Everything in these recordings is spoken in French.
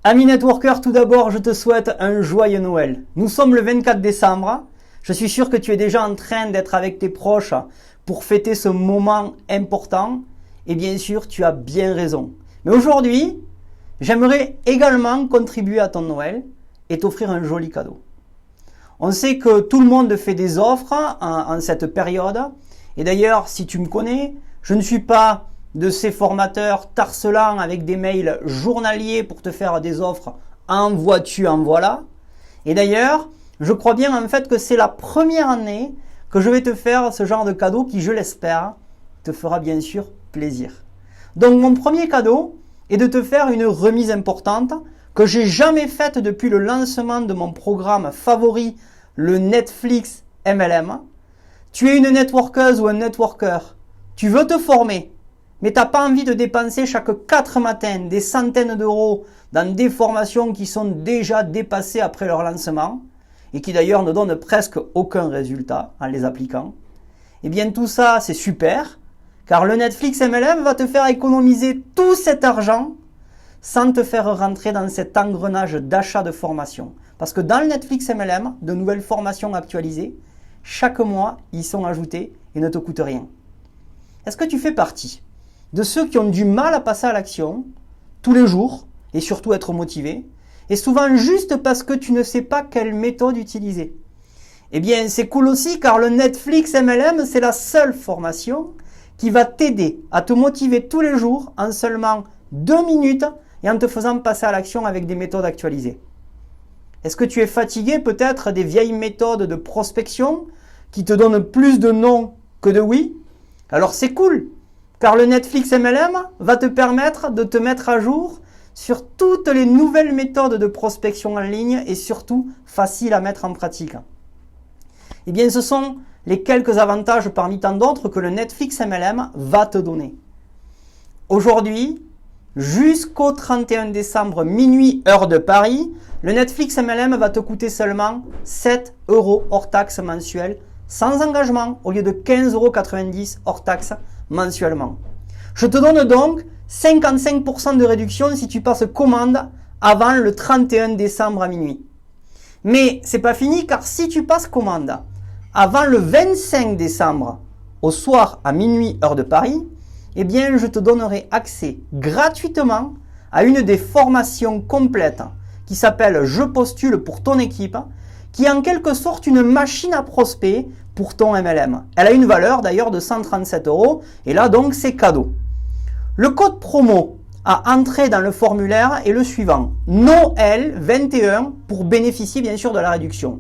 Amis networkers, tout d'abord, je te souhaite un joyeux Noël. Nous sommes le 24 décembre. Je suis sûr que tu es déjà en train d'être avec tes proches pour fêter ce moment important. Et bien sûr, tu as bien raison. Mais aujourd'hui, j'aimerais également contribuer à ton Noël et t'offrir un joli cadeau. On sait que tout le monde fait des offres en cette période. Et d'ailleurs, si tu me connais, je ne suis pas de ces formateurs tarcelants avec des mails journaliers pour te faire des offres en vois-tu, en voilà. Et d'ailleurs, je crois bien en fait que c'est la première année que je vais te faire ce genre de cadeau qui, je l'espère, te fera bien sûr plaisir. Donc mon premier cadeau est de te faire une remise importante que j'ai jamais faite depuis le lancement de mon programme favori, le Netflix MLM. Tu es une networkeuse ou un networker, tu veux te former, mais tu n'as pas envie de dépenser chaque 4 matins des centaines d'euros dans des formations qui sont déjà dépassées après leur lancement et qui d'ailleurs ne donnent presque aucun résultat en les appliquant. Eh bien tout ça c'est super, car le Netflix MLM va te faire économiser tout cet argent sans te faire rentrer dans cet engrenage d'achat de formation. Parce que dans le Netflix MLM, de nouvelles formations actualisées, chaque mois, ils sont ajoutés et ne te coûtent rien. Est-ce que tu fais partie de ceux qui ont du mal à passer à l'action tous les jours et surtout être motivés, et souvent juste parce que tu ne sais pas quelle méthode utiliser? Eh bien, c'est cool aussi car le Netflix MLM, c'est la seule formation qui va t'aider à te motiver tous les jours en seulement 2 minutes et en te faisant passer à l'action avec des méthodes actualisées. Est-ce que tu es fatigué peut-être des vieilles méthodes de prospection qui te donnent plus de non que de oui? Alors c'est cool, car le Netflix MLM va te permettre de te mettre à jour sur toutes les nouvelles méthodes de prospection en ligne et surtout faciles à mettre en pratique. Eh bien, ce sont les quelques avantages parmi tant d'autres que le Netflix MLM va te donner. Aujourd'hui, jusqu'au 31 décembre minuit heure de Paris, le Netflix MLM va te coûter seulement 7 € hors taxe mensuelle, sans engagement, au lieu de 15,90 € hors taxe mensuellement. Je te donne donc 55% de réduction si tu passes commande avant le 31 décembre à minuit. Mais c'est pas fini, car si tu passes commande avant le 25 décembre au soir à minuit heure de Paris, eh bien je te donnerai accès gratuitement à une des formations complètes qui s'appelle Je postule pour ton équipe, qui est en quelque sorte une machine à prospect pour ton MLM. Elle a une valeur d'ailleurs de 137 € et là donc c'est cadeau. Le code promo à entrer dans le formulaire est le suivant: Noël21 pour bénéficier bien sûr de la réduction.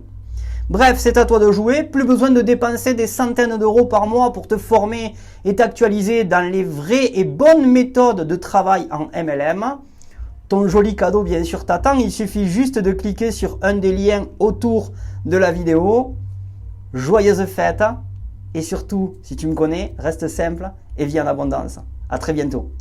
Bref, c'est à toi de jouer, plus besoin de dépenser des centaines d'euros par mois pour te former et t'actualiser dans les vraies et bonnes méthodes de travail en MLM. Ton joli cadeau bien sûr t'attend, il suffit juste de cliquer sur un des liens autour de la vidéo. Joyeuses fêtes et surtout, si tu me connais, reste simple et vis en abondance. À très bientôt.